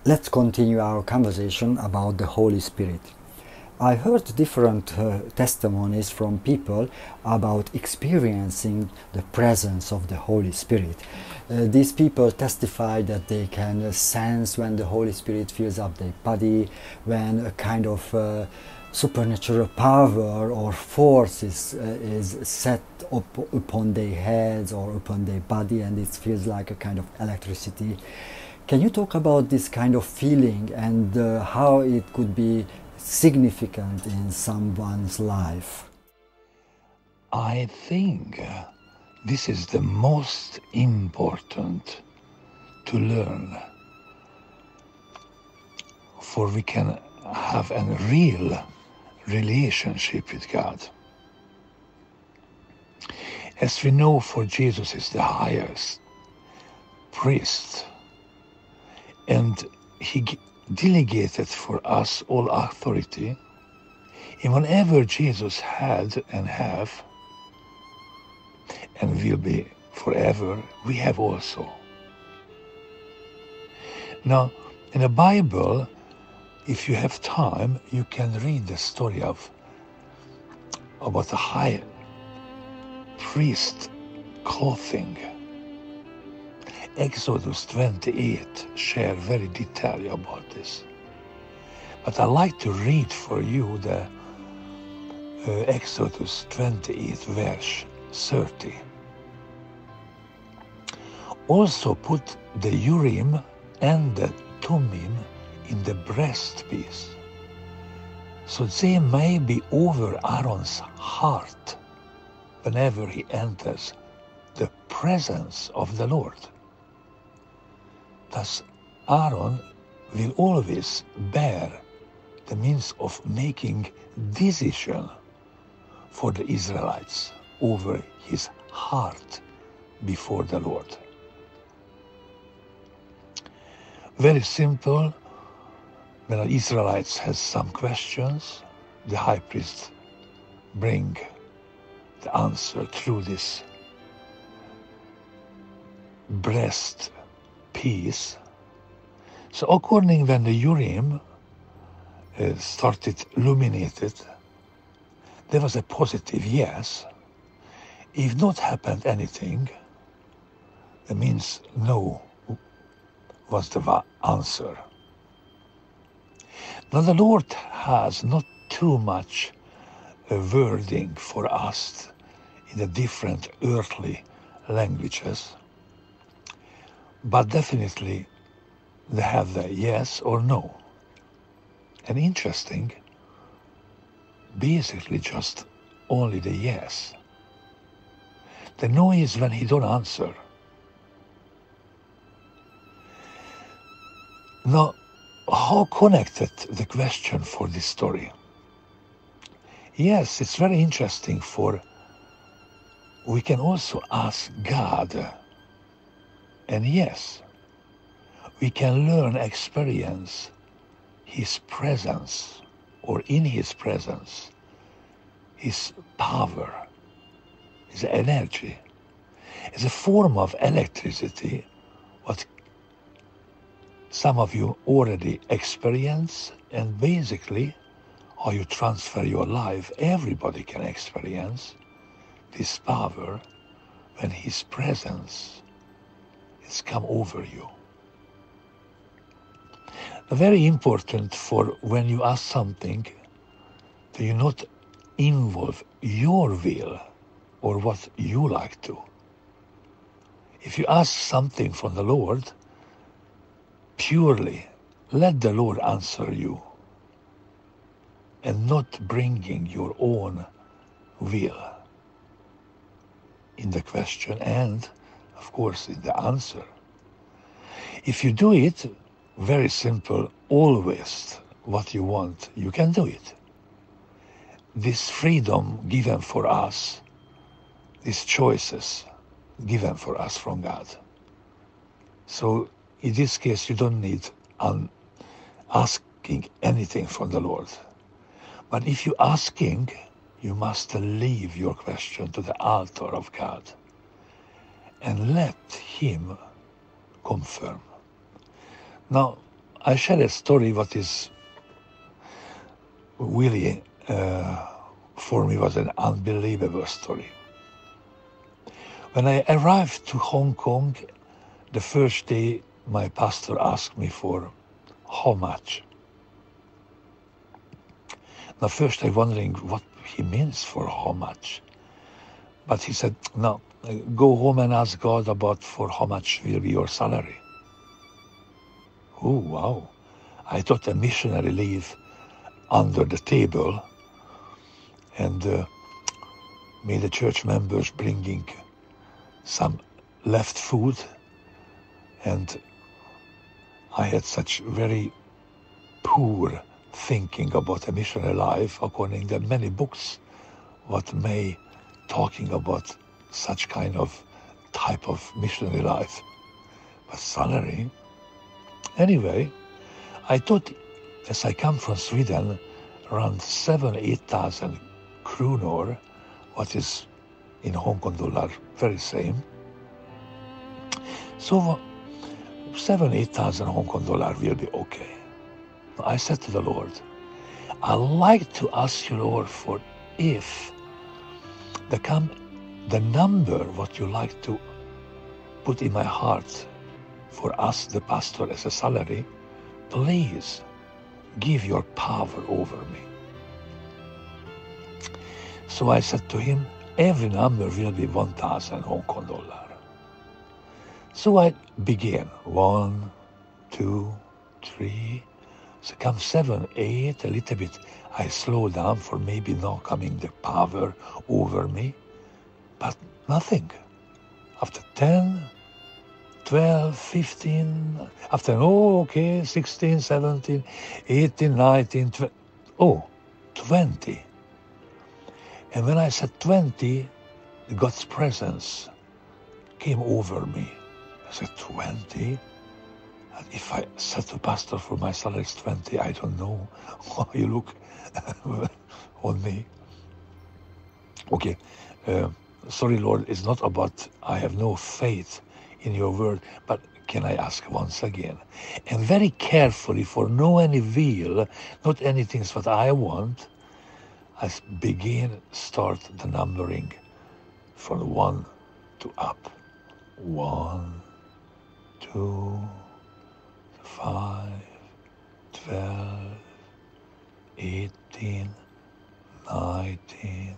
Let's continue our conversation about the Holy Spirit. I heard different testimonies from people about experiencing the presence of the Holy Spirit. These people testify that they can sense when the Holy Spirit fills up their body, when a kind of supernatural power or force is set up upon their heads or upon their body, and it feels like a kind of electricity. Can you talk about this kind of feeling and how it could be significant in someone's life? I think this is the most important to learn, for we can have a real relationship with God. As we know, for Jesus is the highest priest, and he delegated for us all authority, and whenever Jesus had and have and will be forever, we have also. Now, in the Bible, if you have time, you can read the story about the high priest clothing. Exodus 28 share very detail about this. But I like to read for you the Exodus 28 verse 30. Also put the Urim and the Thummim in the breastpiece, so they may be over Aaron's heart whenever he enters the presence of the Lord. Thus, Aaron will always bear the means of making decision for the Israelites over his heart before the Lord. Very simple. When the Israelites has some questions, the high priest bring the answer through this breastpiece. So according when the Urim started illuminated, there was a positive yes. If not happened anything, that means no was the answer. Now the Lord has not too much wording for us in the different earthly languages, but definitely they have the yes or no. And interesting, basically just only the yes. The no is when he don't answer. Now, how connected the question for this story? Yes, it's very interesting, for we can also ask God, and yes, we can learn, experience his presence, or in his presence, his power, his energy. It's a form of electricity, what some of you already experience, and basically how you transfer your life, everybody can experience this power when his presence is come over you. Very important, for when you ask something, do you not involve your will or what you like to. If you ask something from the Lord, purely let the Lord answer you, and not bringing your own will in the question and, of course, in the answer. If you do it, very simple, always what you want, you can do it. This freedom given for us, these choices given for us from God. So in this case, you don't need asking anything from the Lord. But if you're asking, you must leave your question to the altar of God and let Him confirm. Now, I share a story what is really, for me, was an unbelievable story. When I arrived to Hong Kong, the first day my pastor asked me for how much. Now first I'm wondering what he means for how much. But he said, no, go home and ask God about for how much will be your salary. Oh, wow. I thought a missionary leave under the table and made the church members bringing some left food, and I had such very poor thinking about a missionary life according to many books what may talking about such kind of type of missionary life. But salary, anyway, I thought as I come from Sweden around 7,000-8,000 kronor, what is in Hong Kong dollar very same. So 7,000-8,000 Hong Kong dollar will be okay. I said to the Lord, I'd like to ask you, Lord, for if the number what you like to put in my heart for us, the pastor, as a salary, please give your power over me. So I said to him, every number will be 1,000 Hong Kong dollar. So I began 1, 2, 3. So come 7, 8, a little bit. I slow down for maybe now coming the power over me, but nothing. After 10, 12, 15, after, oh, okay, 16, 17, 18, 19, 20, oh, 20. And when I said 20, God's presence came over me. I said, 20? And if I said to pastor for my salary is 20, I don't know how you look on me. Okay, sorry, Lord, it's not about I have no faith in your word, but can I ask once again? And very carefully, for no any will, not anything what I want, I start the numbering from 1 to up. 1, 2, 5, 12, 18, 19,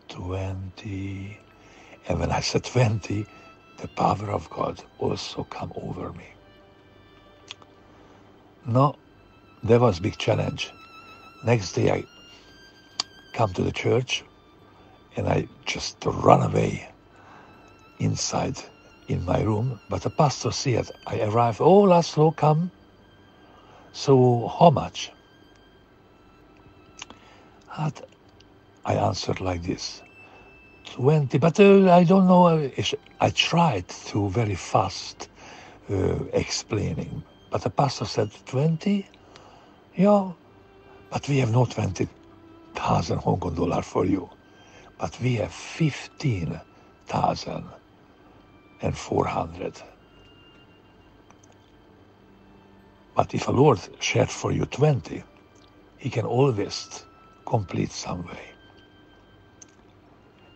20. And when I said 20, the power of God also come over me. No, that was a big challenge. Next day I come to the church and I just run away inside in my room, but the pastor said, I arrived, oh, Laszlo, come. So how much? And I answered like this, 20, but I don't know. I tried to very fast explaining, but the pastor said, 20? Yeah, but we have no 20,000 Hong Kong dollar for you, but we have 15,400. But if a Lord shared for you 20, he can always complete some way.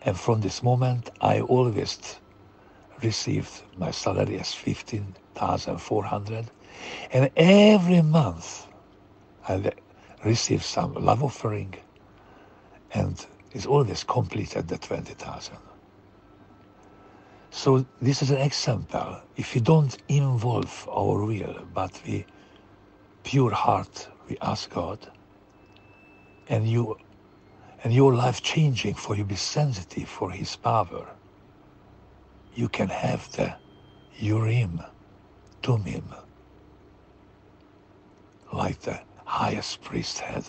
And from this moment, I always received my salary as 15,400. And every month, I received some love offering, and it's always completed the 20,000. So this is an example. If we don't involve our will, but we pure heart, we ask God, and your life changing for you be sensitive for His power, you can have the Urim, Thummim, like the highest priest had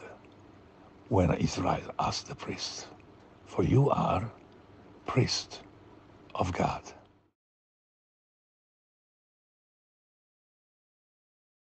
when Israel asked the priest, for you are priest of God.